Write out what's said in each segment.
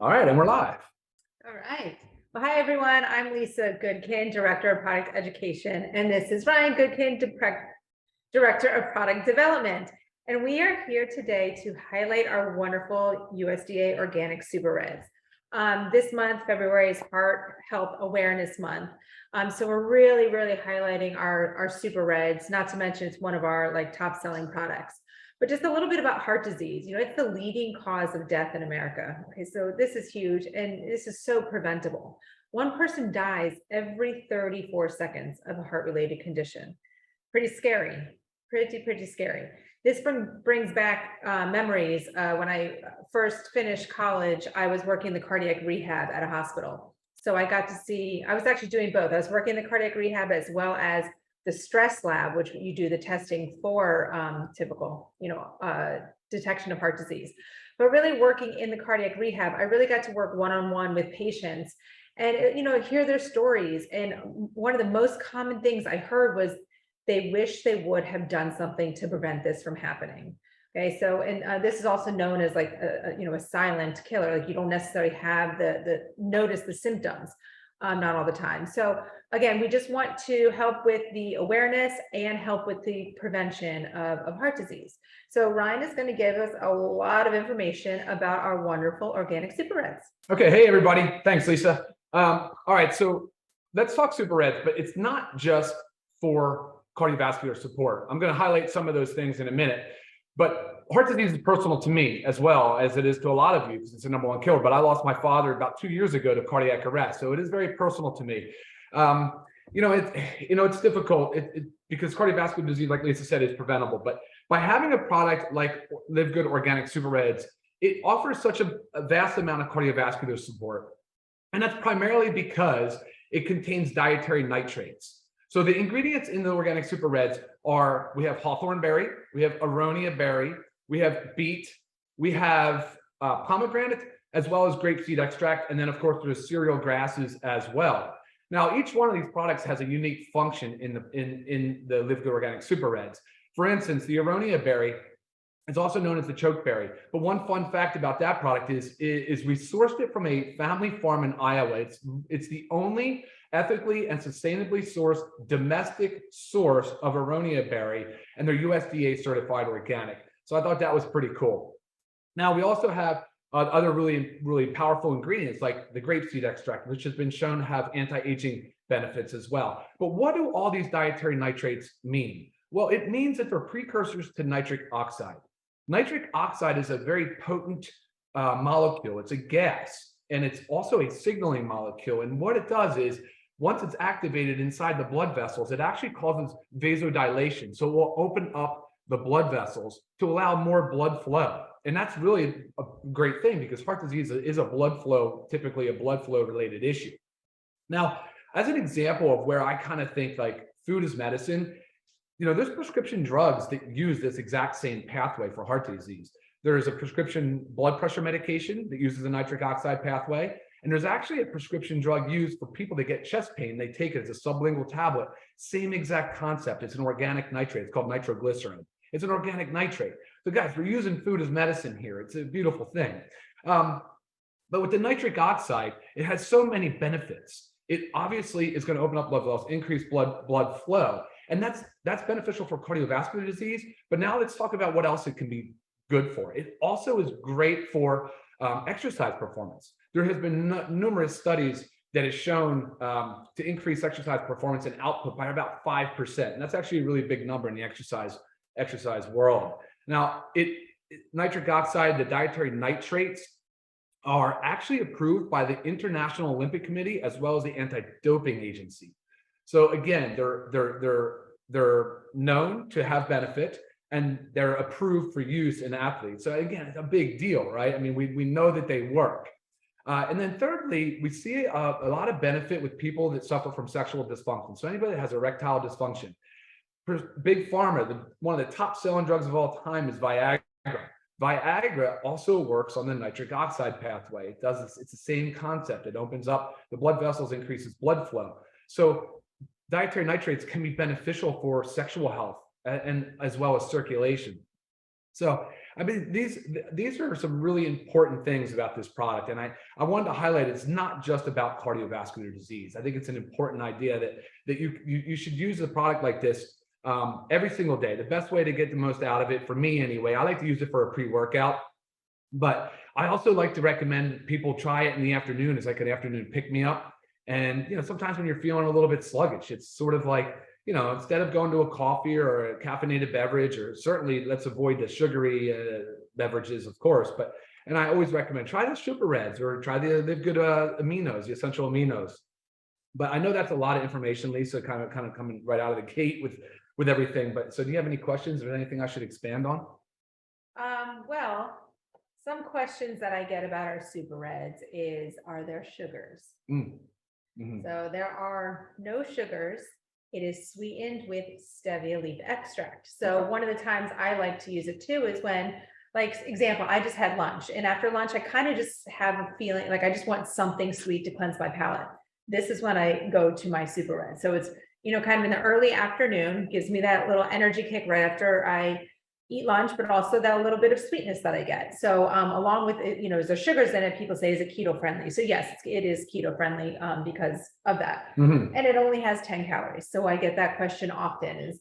All right, and we're live. All right. Well, hi, everyone. I'm Lisa Goodkin, Director of Product Education, and this is Ryan Goodkin, Director of Product Development. And we are here today to highlight our wonderful USDA Organic Super Reds. This month, February, is Heart Health Awareness Month. So we're really highlighting our Super Reds, not to mention it's one of our top selling products. But just a little bit about heart disease. It's the leading cause of death in America. Okay, so this is huge and this is so preventable. One person dies every 34 seconds of a heart-related condition. Pretty scary, pretty scary. This brings back memories. When I first finished college, I was working the cardiac rehab at a hospital. So I got to see, I was actually doing both. I was working the cardiac rehab as well as the stress lab, which you do the testing for typical, detection of heart disease. But really working in the cardiac rehab, I really got to work one-on-one with patients and, hear their stories. And one of the most common things I heard was they wish they would have done something to prevent this from happening. Okay, so and this is also known as like a silent killer. Like you don't necessarily have the notice the symptoms, not all the time. So again, we just want to help with the awareness and help with the prevention of heart disease. So Ryan is going to give us a lot of information about our wonderful organic super reds. Okay, hey everybody. Thanks, Lisa. All right, so let's talk Super Reds, but it's not just for cardiovascular support. I'm going to highlight some of those things in a minute. But heart disease is personal to me as well as it is to a lot of you because it's the #1 killer. But I lost my father about 2 years ago to cardiac arrest, so it is very personal to me. It's difficult because cardiovascular disease, like Lisa said, is preventable. But by having a product like LiveGood Organic Super Reds, it offers such a vast amount of cardiovascular support, and that's primarily because it contains dietary nitrates. So the ingredients in the organic super reds are, we have hawthorn berry, we have aronia berry, we have beet, we have pomegranate, as well as grapeseed extract. And then of course there's cereal grasses as well. Now, each one of these products has a unique function in the LiveGood Organic Super Reds. For instance, the aronia berry is also known as the chokeberry. But one fun fact about that product is we sourced it from a family farm in Iowa. It's the only ethically and sustainably sourced domestic source of aronia berry, and they're USDA certified organic. So I thought that was pretty cool. Now we also have other really powerful ingredients like the grapeseed extract, which has been shown to have anti-aging benefits as well. But what do all these dietary nitrates mean? Well, it means that they're precursors to nitric oxide. Nitric oxide is a very potent molecule. It's a gas, and it's also a signaling molecule. And what it does is, once it's activated inside the blood vessels, it actually causes vasodilation. So it will open up the blood vessels to allow more blood flow. And that's really a great thing because heart disease is typically a blood flow related issue. Now, as an example of where I kind of think like food is medicine, there's prescription drugs that use this exact same pathway for heart disease. There's a prescription blood pressure medication that uses the nitric oxide pathway. And there's actually a prescription drug used for people that get chest pain. They take it as a sublingual tablet. Same exact concept. It's an organic nitrate. It's called nitroglycerin. It's an organic nitrate. So guys, we're using food as medicine here. It's a beautiful thing. But with the nitric oxide, it has so many benefits. It obviously is going to open up blood vessels, increase blood flow. And that's beneficial for cardiovascular disease. But now let's talk about what else it can be good for. It also is great for exercise performance. There has been numerous studies that have shown to increase exercise performance and output by about 5%. And that's actually a really big number in the exercise world. Now, nitric oxide, the dietary nitrates, are actually approved by the International Olympic Committee as well as the Anti-Doping Agency. So again, they're known to have benefit, and they're approved for use in athletes. So again, it's a big deal, right? I mean, we know that they work. And then thirdly, we see a lot of benefit with people that suffer from sexual dysfunction. So anybody that has erectile dysfunction. Big Pharma, one of the top selling drugs of all time is Viagra. Viagra also works on the nitric oxide pathway. It's the same concept. It opens up the blood vessels, increases blood flow. So dietary nitrates can be beneficial for sexual health and as well as circulation. So I mean, these are some really important things about this product. And I wanted to highlight it's not just about cardiovascular disease. I think it's an important idea that you should use a product like this every single day. The best way to get the most out of it, for me anyway, I like to use it for a pre-workout. But I also like to recommend people try it in the afternoon as like an afternoon pick-me-up. And, sometimes when you're feeling a little bit sluggish, it's sort of like, instead of going to a coffee or a caffeinated beverage, or certainly let's avoid the sugary beverages, of course. And I always recommend try the Super Reds or try the LiveGood aminos, the essential aminos. But I know that's a lot of information, Lisa, kind of coming right out of the gate with everything. But so do you have any questions or anything I should expand on? Well, some questions that I get about our Super Reds is, are there sugars? Mm-hmm. So there are no sugars. It is sweetened with stevia leaf extract. So one of the times I like to use it too is when, like, example, I just had lunch, and after lunch, I kind of just have a feeling like I just want something sweet to cleanse my palate. This is when I go to my Super Red. So it's, kind of in the early afternoon, gives me that little energy kick right after I eat lunch, but also that little bit of sweetness that I get. So along with it, is there sugars in it? People say, is it keto friendly? So yes, it is keto friendly because of that. Mm-hmm. And it only has 10 calories. So I get that question often is,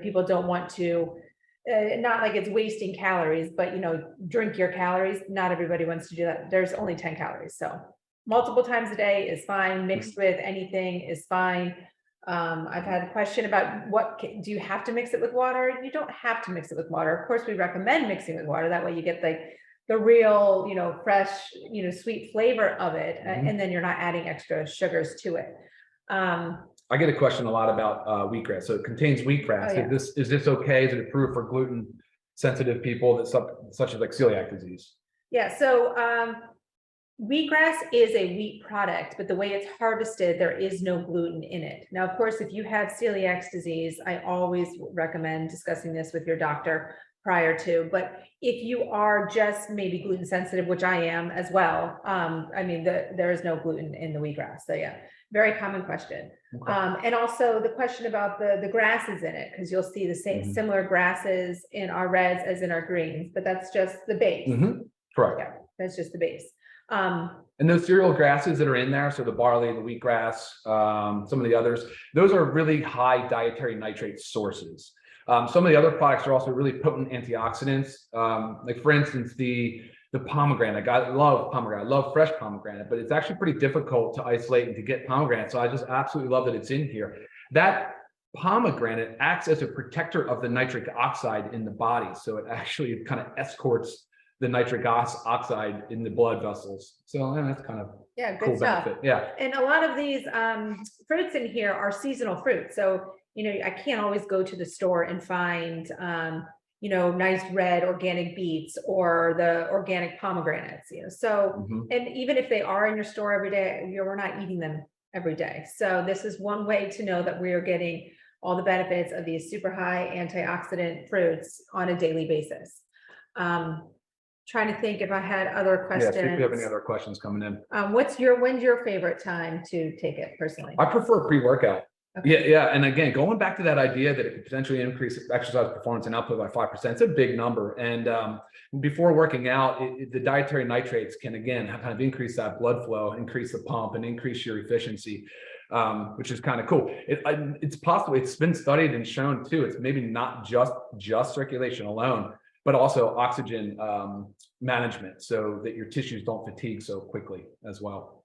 people don't want to, not like it's wasting calories, but, drink your calories. Not everybody wants to do that. There's only 10 calories. So multiple times a day is fine. Mixed with anything is fine. I've had a question about do you have to mix it with water? You don't have to mix it with water. Of course, we recommend mixing with water. That way you get the real, fresh, sweet flavor of it. And then you're not adding extra sugars to it. I get a question a lot about wheatgrass. So it contains wheatgrass. Oh, yeah. Is this okay? Is it approved for gluten sensitive people such as like celiac disease? Yeah. So wheatgrass is a wheat product, but the way it's harvested, there is no gluten in it. Now, of course, if you have celiac disease, I always recommend discussing this with your doctor prior to, but if you are just maybe gluten sensitive, which I am as well, there is no gluten in the wheatgrass. So yeah, very common question. Okay. And also the question about the grasses in it, because you'll see the same similar grasses in our reds as in our greens, but that's just the base. Correct. Yeah, that's just the base. And those cereal grasses that are in there, so the barley, the wheatgrass, some of the others, those are really high dietary nitrate sources. Some of the other products are also really potent antioxidants. Like for instance, the pomegranate. I love pomegranate. I love fresh pomegranate, but it's actually pretty difficult to isolate and to get pomegranate. So I just absolutely love that it's in here. That pomegranate acts as a protector of the nitric oxide in the body. So it actually kind of escorts the nitric oxide in the blood vessels. So that's kind of good cool stuff. benefit. Yeah. And a lot of these fruits in here are seasonal fruits. So, I can't always go to the store and find, nice red organic beets or the organic pomegranates, So, and even if they are in your store every day, we're not eating them every day. So this is one way to know that we are getting all the benefits of these super high antioxidant fruits on a daily basis. Trying to think if I had other questions. Yeah, if you have any other questions coming in. When's your favorite time to take it personally? I prefer pre-workout. Okay. Yeah. And again, going back to that idea that it could potentially increase exercise performance and output by 5%, it's a big number. And before working out, the dietary nitrates can, again, kind of increase that blood flow, increase the pump, and increase your efficiency, which is kind of cool. It's possible, it's been studied and shown too, it's maybe not just circulation alone, but also oxygen management so that your tissues don't fatigue so quickly as well.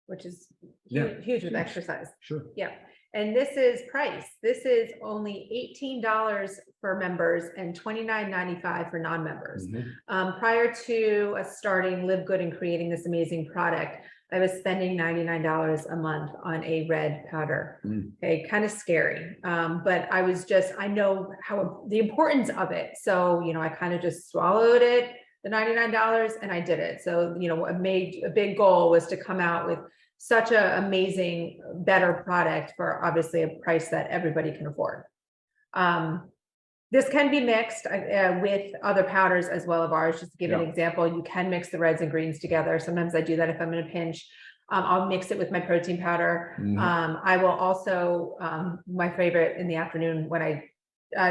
Which is huge with exercise. Sure. Yeah. And this is price. This is only $18 for members and $29.95 for non-members. Prior to us starting LiveGood and creating this amazing product, I was spending $99 a month on a red powder. Okay, kind of scary. But I know the importance of it. So, I kind of just swallowed it, the $99, and I did it. So, I made a big goal was to come out with such an amazing, better product for obviously a price that everybody can afford. This can be mixed with other powders as well of ours. Just to give an example, you can mix the reds and greens together. Sometimes I do that if I'm in a pinch. I'll mix it with my protein powder. I will also, my favorite in the afternoon when I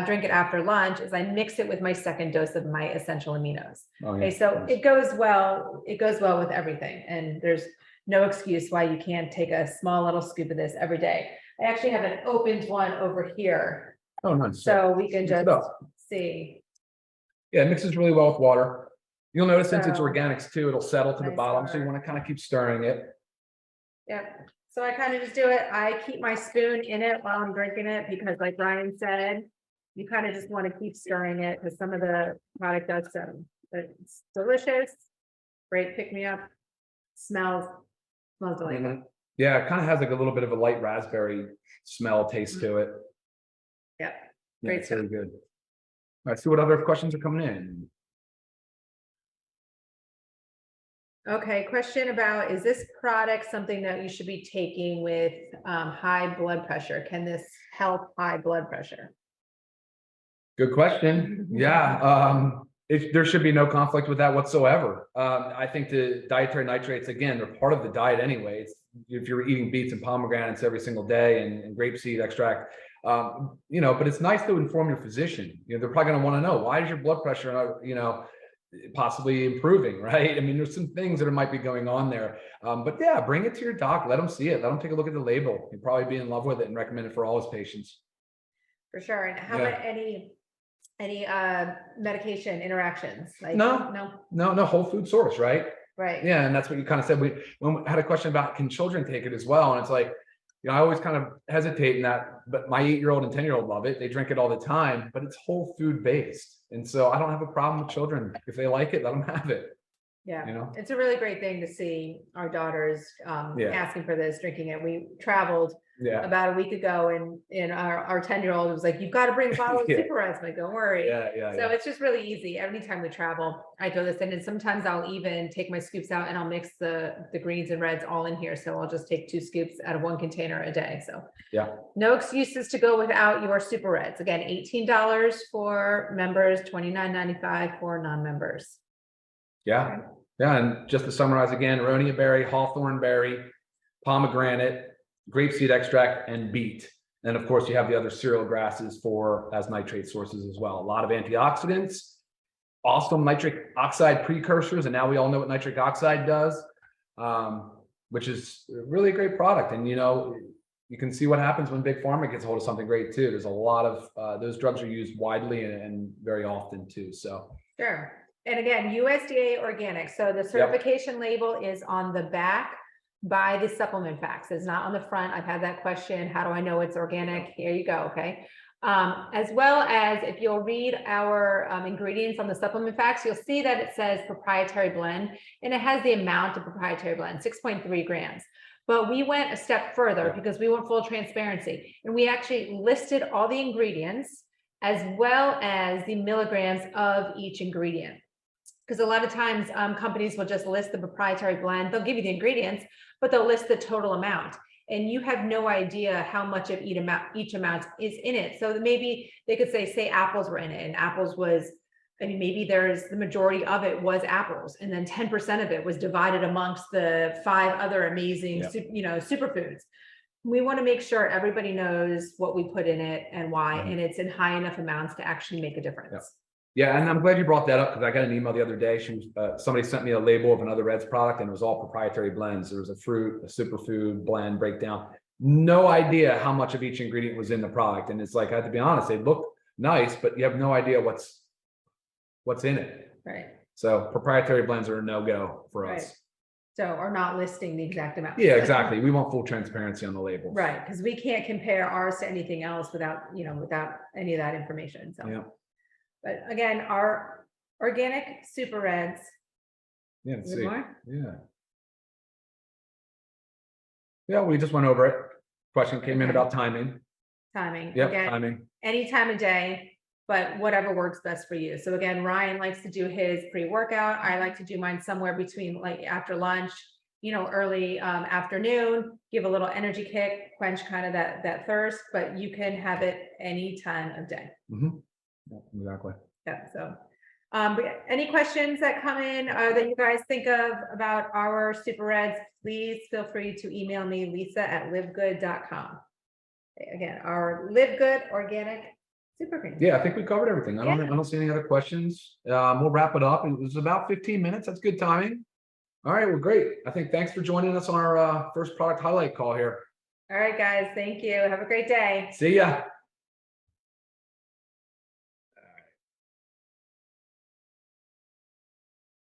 drink it after lunch is I mix it with my second dose of my essential aminos. Oh, yeah. Okay, so it goes well with everything, and there's no excuse why you can't take a small little scoop of this every day. I actually have an opened one over here, Oh, nice. so we can Mix it just up. see. Yeah, it mixes really well with water. You'll notice since it's So, organics too, it'll settle to the nice bottom. So you water. want to kind of keep stirring it. Yep. So I kind of just do it. I keep my spoon in it while I'm drinking it because, like Ryan said, you kind of just want to keep stirring it because some of the product does so. But it's delicious. Great pick me up. Smells delicious. Mhm. Yeah, it kind of has like a little bit of a light raspberry smell taste to it. Yep. Yeah, Great it's really good. All right, see what other questions are coming in. Okay, question about, is this product something that you should be taking with high blood pressure? Can this help high blood pressure? Good question. Yeah, there should be no conflict with that whatsoever. I think the dietary nitrates, again, they're part of the diet anyway. If you're eating beets and pomegranates every single day and grapeseed extract, but it's nice to inform your physician. They're probably going to want to know, why is your blood pressure, possibly improving, right? I mean, there's some things that might be going on there. But yeah, bring it to your doc, let them see it, let them take a look at the label. He'll probably be in love with it and recommend it for all his patients. For sure. And how about any medication interactions? Like No, whole food source, right? Right. Yeah, and that's what you kind of said. We had a question about, can children take it as well? And it's like, I always kind of hesitate in that, but my 8-year-old and 10-year-old love it. They drink it all the time, but it's whole food based. And so I don't have a problem with children. If they like it, let them have it. Yeah, it's a really great thing to see our daughters Yeah. asking for this, drinking it. We traveled Yeah. about a week ago, and our 10-year-old was like, "You've got to bring a bottle of Yeah. Super Reds." I'm like, "Don't worry." Yeah. So it's just really easy. Anytime we travel, I throw this in, and sometimes I'll even take my scoops out and I'll mix the greens and reds all in here. So I'll just take 2 scoops out of 1 container a day. So yeah, no excuses to go without your Super Reds. Again, $18 for members, $29.95 for non-members. Yeah. Yeah. And just to summarize again, aronia berry, hawthorn berry, pomegranate, grapeseed extract, and beet. And of course, you have the other cereal grasses as nitrate sources as well. A lot of antioxidants, awesome nitric oxide precursors. And now we all know what nitric oxide does, which is really a great product. And, you can see what happens when Big Pharma gets a hold of something great too. There's a lot of those drugs are used widely and very often too. So sure. And again, USDA organic. So the certification label is on the back by the supplement facts. It's not on the front. I've had that question. How do I know it's organic? Here you go. Okay. As well as if you'll read our ingredients on the supplement facts, you'll see that it says proprietary blend, and it has the amount of proprietary blend, 6.3 grams. But we went a step further because we want full transparency, and we actually listed all the ingredients as well as the milligrams of each ingredient. Because a lot of times companies will just list the proprietary blend. They'll give you the ingredients, but they'll list the total amount. And you have no idea how much of each amount is in it. So maybe they could say apples were in it, and apples was, maybe the majority of it was apples, and then 10% of it was divided amongst the 5 other amazing, superfoods. We want to make sure everybody knows what we put in it and why, and it's in high enough amounts to actually make a difference. Yeah, and I'm glad you brought that up, because I got an email the other day. Somebody sent me a label of another Reds product, and it was all proprietary blends. There was a fruit, a superfood blend breakdown. No idea how much of each ingredient was in the product, and it's like, I have to be honest, they look nice, but you have no idea what's in it. Right. So proprietary blends are a no-go for us. So, or not listing the exact amount. Yeah, exactly. We want full transparency on the label. Right, because we can't compare ours to anything else without any of that information. So. Yeah. But again, our organic Super Reds. Yeah, let's see. Yeah, we just went over it. Question came in about timing. Yep, again, timing. Any time of day, but whatever works best for you. So again, Ryan likes to do his pre-workout. I like to do mine somewhere between like after lunch, early afternoon, give a little energy kick, quench kind of that thirst, but you can have it any time of day. Mm-hmm. Yeah, exactly. Yeah. So, but any questions that come in that you guys think of about our Super Reds, please feel free to email me, Lisa@livegood.com. Again, our LiveGood Organic Super green. Yeah, I think we covered everything. I don't see any other questions. We'll wrap it up. It was about 15 minutes. That's good timing. All right, well, great. I think thanks for joining us on our first product highlight call here. All right, guys. Thank you. Have a great day. See ya.